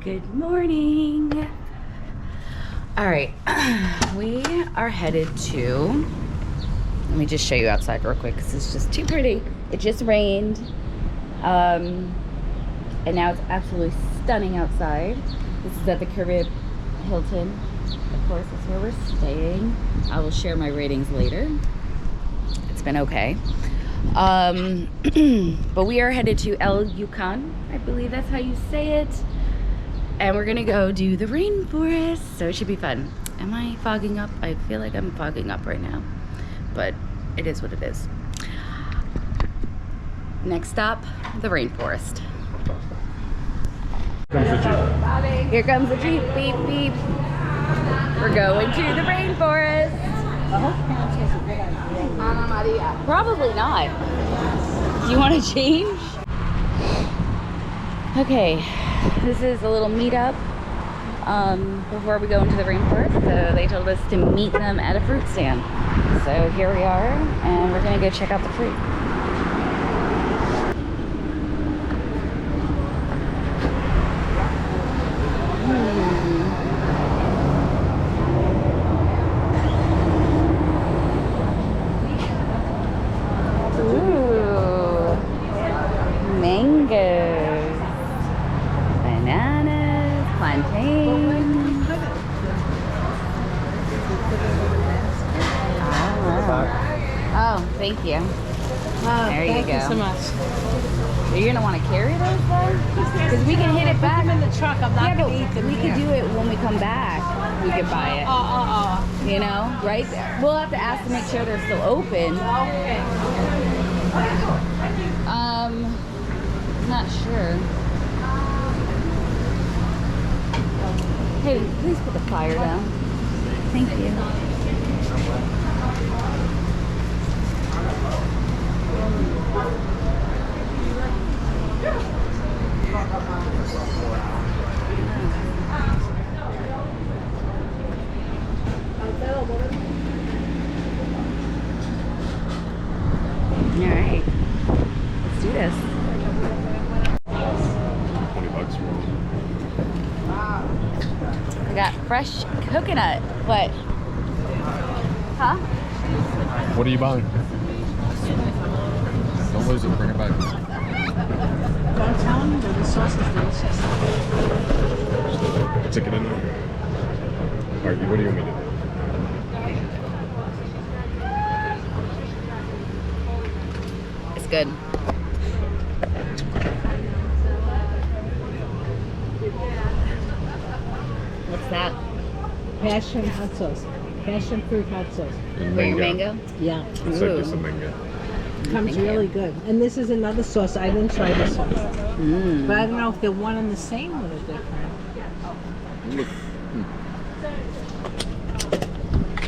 Good morning. All right, we are headed to, let me just show you outside real quick because it's just too pretty. It just rained, and now it's absolutely stunning outside. This is at the Carib Hilton. Of course, that's where we're staying. I will share my ratings later. It's been okay. But we are headed to El Yucán, I believe that's how you say it. And we're gonna go do the rainforest, so it should be fun. Am I fogging up? I feel like I'm fogging up right now, but it is what it is. Next stop, the rainforest. Here comes the Jeep, beep, beep. We're going to the rainforest. Probably not. Do you want to change? Okay, this is a little meetup before we go into the rainforest. So they told us to meet them at a fruit stand. So here we are, and we're gonna go check out the fruit. Mangoes, bananas, plantains. Oh, thank you. There you go. Thank you so much. You're gonna want to carry those though, because we can hit it back. Put them in the truck. I'm not gonna eat them. We could do it when we come back. We could buy it. You know, right? We'll have to ask to make sure they're still open. Okay. Not sure. Hey, please put the fire down. Thank you. All right, let's do this. $20 more. I got fresh coconut. What? Huh? What are you buying? Don't lose it, bring it back. Don't tell them that the sauce is delicious. Stick it in there. Alright, what do you want me to do? It's good. What's that? Passion hot sauce. Passion fruit hot sauce. And Mango? Yeah. It's like just a mango. Comes really good. And this is another sauce. I didn't try this one. But I don't know if they're one and the same or they're different. Look.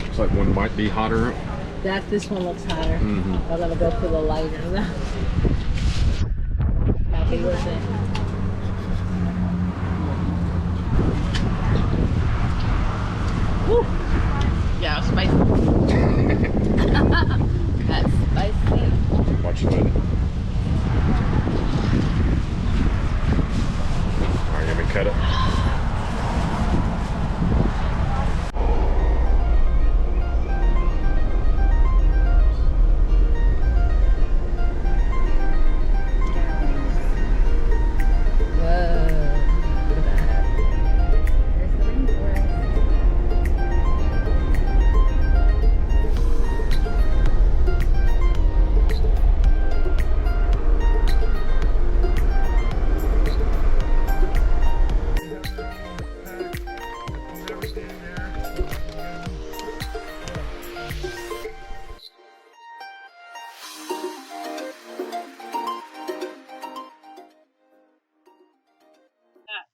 It's like one might be hotter. This one looks hotter. Mm-hmm. I'm gonna go for the lighter. Happy with it. Woo! Yeah, spicy. That's spicy. Watch it. Alright, let me cut it.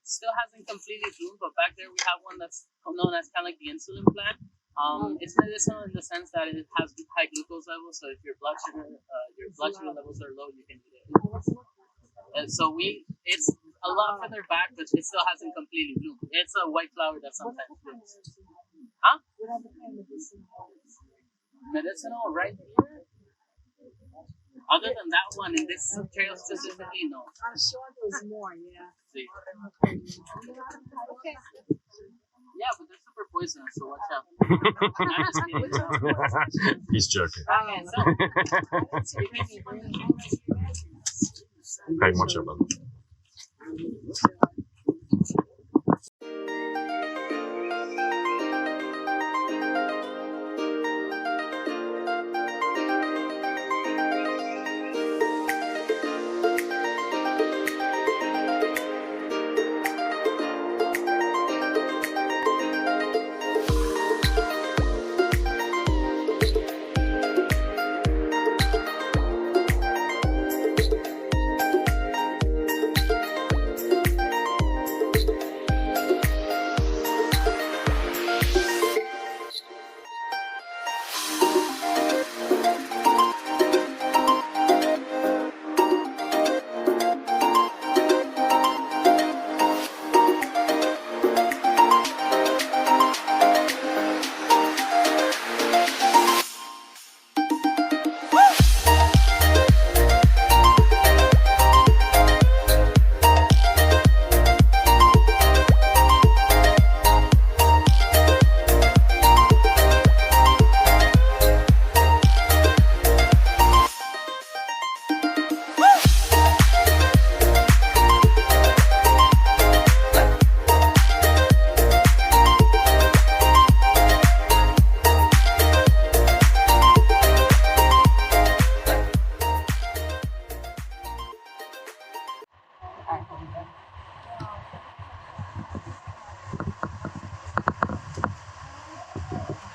Still hasn't completely bloomed, but back there we have one that's known as kind of like the insulin plant. It's medicinal in the sense that it has high glucose levels, so if your blood sugar levels are low, you can eat it. And so it's a lot further back, but it still hasn't completely bloomed. It's a white flower that sometimes blooms. Huh? Medicinal right here. Other than that one, in this trail specifically, no. I'm sure there's more, yeah. See. Okay. Yeah, but they're super poisonous, so watch out. I'm just kidding. He's joking. Okay, so Hey, watch out, man.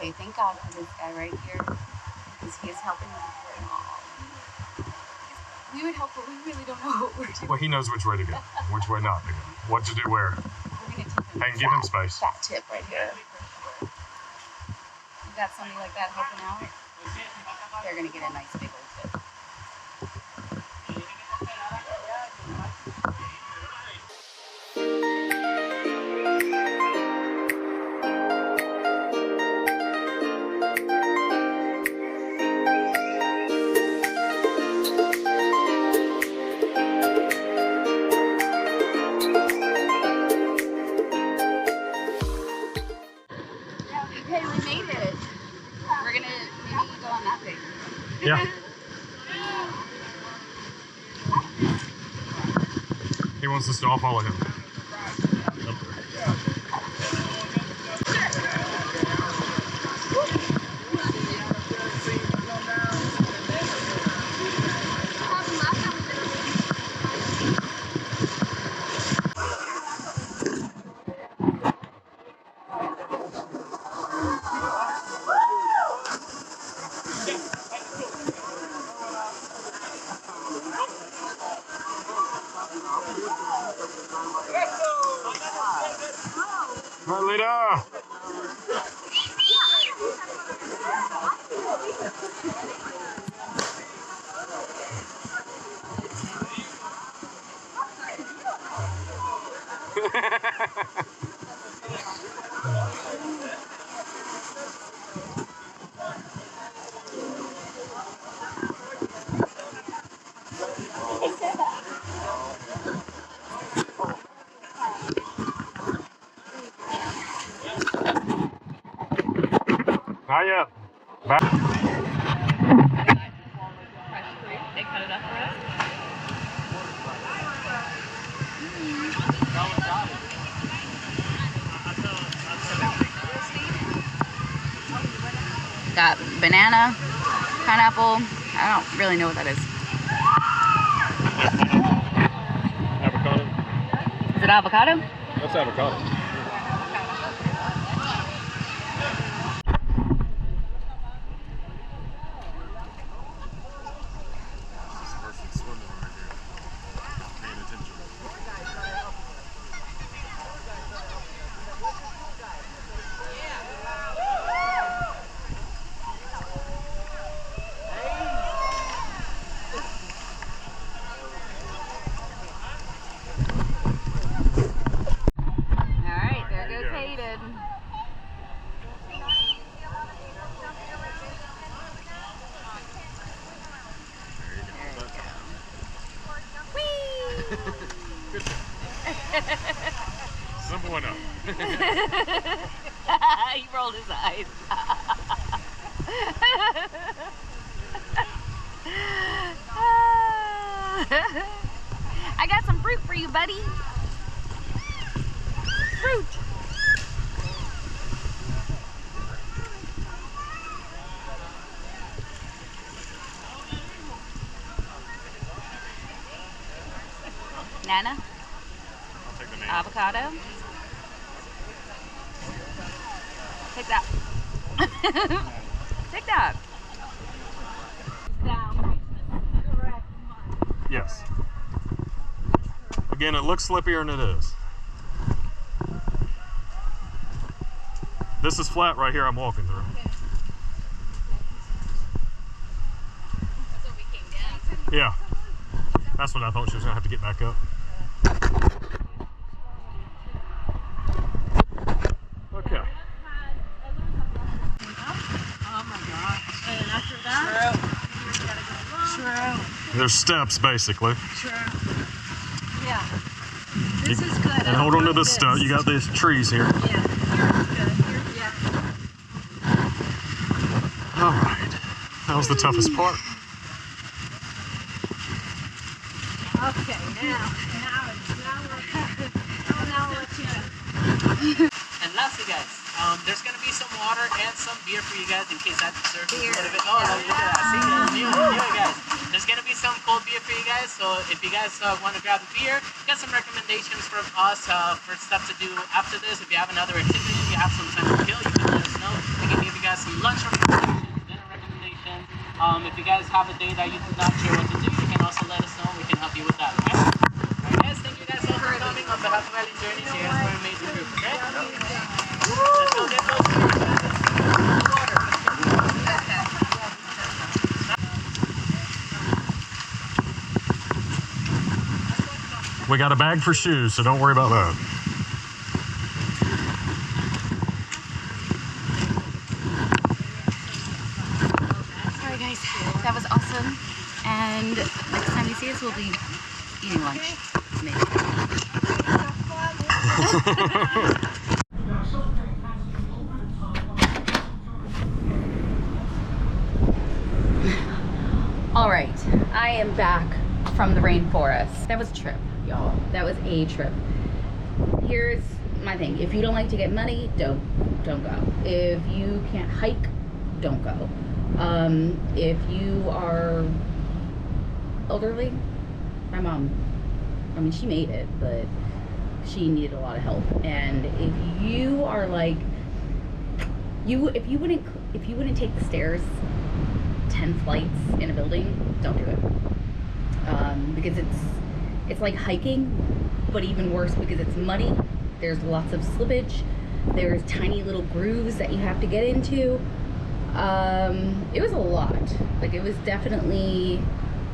Okay, thank God for this guy right here, because he is helping me. We would help, but we really don't know what we're doing. Well, he knows which way to go, which way not to go, what to do where. We're gonna tip him And give him space. Fat tip right here. You got somebody like that helping out, they're gonna get a nice big old tip. Okay, we made it. We're gonna maybe go on that thing. Yeah. He wants us to all follow him. All right, Leda. Not yet. Back. They cut it up for us. Got banana, pineapple. I don't really know what that is. Avocado. Is it avocado? That's avocado. Simple enough. He rolled his eyes. I got some fruit for you, buddy. Fruit. Nana? I'll take the name. Avocado? Take that. Take that. Yes. Again, it looks slippier than it is. This is flat right here I'm walking through. That's what we came down to. Yeah. That's what I thought she was going to have to get back up. Okay. Oh my gosh. And after that? True. There's steps, basically. True. Yeah. This is good. And hold on to this stuff. You got these trees here. Yeah. Here's good. Here's, yeah. All right. That was the toughest part. Okay, now we'll let you go. And lastly, guys, there's gonna be some water and some beer for you guys in case that disturbs you a little bit. Oh, look at that! See, you guys. There's gonna be some cold beer for you guys. So if you guys want to grab a beer, get some recommendations from us for stuff to do after this. If you have another activity, you have some time to kill, you can let us know. We can give you guys some lunch recommendations, dinner recommendations. If you guys have a day that you're not sure what to do, you can also let us know. We can help you with that. Okay? Alright, guys. Thank you guys all for coming on behalf of Valley Journeys. You guys are an amazing group. Okay? Let's go get those beers, guys. Water. We got a bag for shoes, so don't worry about that. Alright guys, that was awesome. And next time you see us, we'll be eating lunch. Maybe. Alright, I am back from the rainforest. That was a trip, y'all. That was a trip. Here's my thing. If you don't like to get muddy, don't go. If you can't hike, don't go. If you are elderly, my mom, I mean, she made it, but she needed a lot of help. And if you are like, if you wouldn't take the stairs 10 flights in a building, don't do it. Because it's like hiking, but even worse because it's muddy. There's lots of slippage. There's tiny little grooves that you have to get into. It was a lot. Like, it was definitely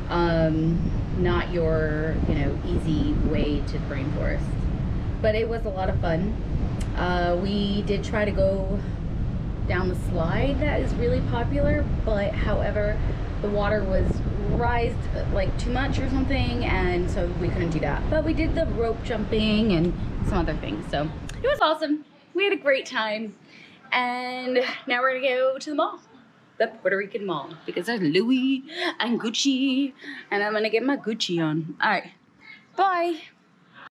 not your, easy way to the rainforest. But it was a lot of fun. We did try to go down the slide that is really popular, but however, the water was rised like too much or something, and so we couldn't do that. But we did the rope jumping and some other things, so it was awesome. We had a great time, and now we're gonna go to the mall, the Puerto Rican mall, because there's Louis and Gucci, and I'm gonna get my Gucci on. All right, bye.